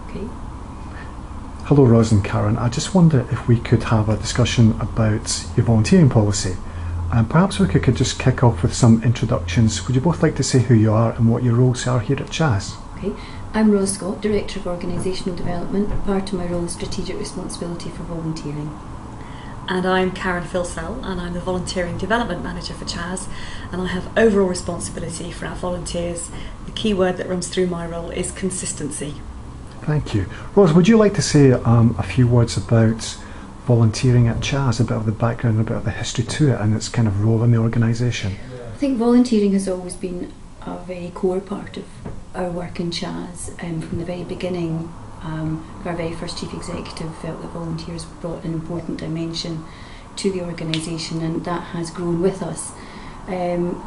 Okay. Hello Ros and Karen, I just wonder if we could have a discussion about your volunteering policy. And perhaps we could just kick off with some introductions. Would you both like to say who you are and what your roles are here at CHAS? Okay. I'm Rose Scott, Director of Organisational Development. Part of my role is strategic responsibility for volunteering. And I'm Karen Filsell, and I'm the Volunteering Development Manager for CHAS, and I have overall responsibility for our volunteers. The key word that runs through my role is consistency. Thank you. Rose, would you like to say a few words about volunteering at CHAS, a bit of the background, a bit of the history to it and its kind of role in the organisation? I think volunteering has always been a very core part of our work in CHAS. From the very beginning, our very first Chief Executive felt that volunteers brought an important dimension to the organisation, and that has grown with us.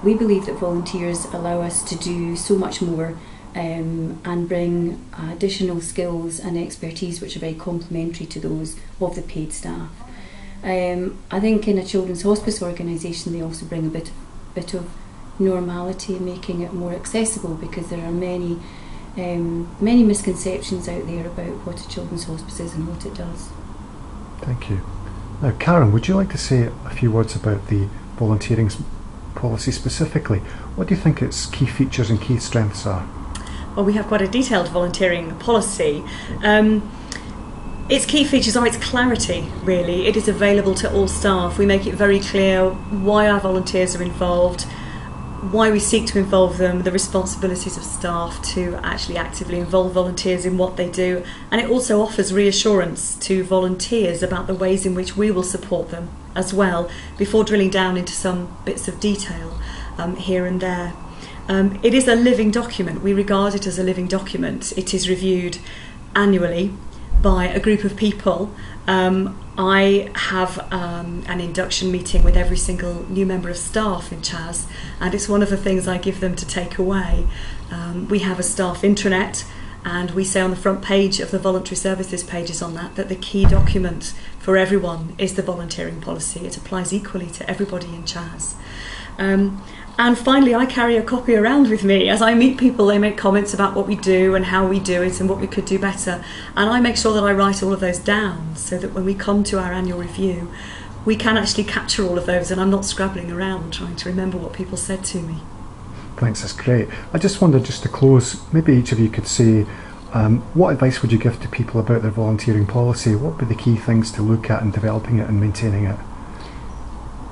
We believe that volunteers allow us to do so much more and bring additional skills and expertise which are very complementary to those of the paid staff. I think in a children's hospice organisation they also bring a bit of normality, making it more accessible, because there are many misconceptions out there about what a children's hospice is and what it does. Thank you. Now Karen, would you like to say a few words about the volunteering policy specifically? What do you think its key features and key strengths are? Well, we have quite a detailed volunteering policy. Its key features are its clarity, really. It is available to all staff. We make it very clear why our volunteers are involved, why we seek to involve them, the responsibilities of staff to actually actively involve volunteers in what they do, and it also offers reassurance to volunteers about the ways in which we will support them as well, before drilling down into some bits of detail here and there. It is a living document. We regard it as a living document. It is reviewed annually by a group of people. I have an induction meeting with every single new member of staff in CHAS, and it's one of the things I give them to take away. We have a staff intranet, and we say on the front page of the voluntary services pages on that the key document for everyone is the volunteering policy. It applies equally to everybody in CHAS. And finally, I carry a copy around with me. As I meet people, they make comments about what we do and how we do it and what we could do better. And I make sure that I write all of those down so that when we come to our annual review, we can actually capture all of those, and I'm not scrabbling around trying to remember what people said to me. Thanks, that's great. I just wondered, just to close, maybe each of you could say, what advice would you give to people about their volunteering policy? What would be the key things to look at in developing it and maintaining it?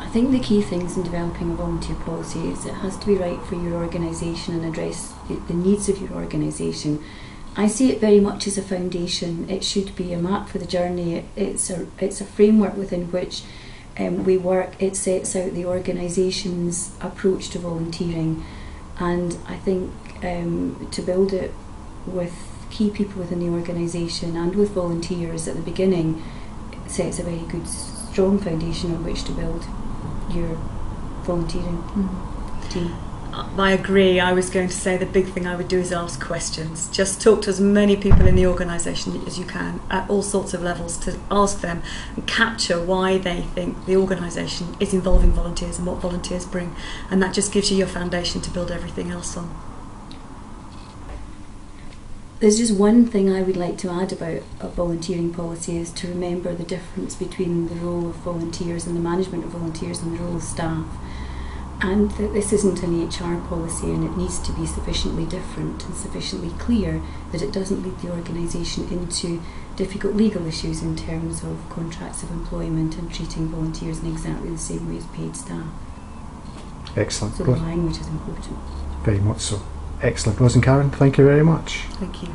I think the key things in developing a volunteer policy is it has to be right for your organisation and address the needs of your organisation. I see it very much as a foundation. It should be a map for the journey. It's a framework within which we work. It sets out the organisation's approach to volunteering, and I think to build it with key people within the organisation and with volunteers at the beginning, it sets a very good, strong foundation on which to build your volunteering team. I agree. I was going to say the big thing I would do is ask questions. Just talk to as many people in the organisation as you can at all sorts of levels, to ask them and capture why they think the organisation is involving volunteers and what volunteers bring, and that just gives you your foundation to build everything else on. There's just one thing I would like to add about a volunteering policy, is to remember the difference between the role of volunteers and the management of volunteers and the role of staff. And that this isn't an HR policy, and it needs to be sufficiently different and sufficiently clear that it doesn't lead the organisation into difficult legal issues in terms of contracts of employment and treating volunteers in exactly the same way as paid staff. Excellent. So the language is important. Very much so. Excellent. Rose and Karen, thank you very much. Thank you.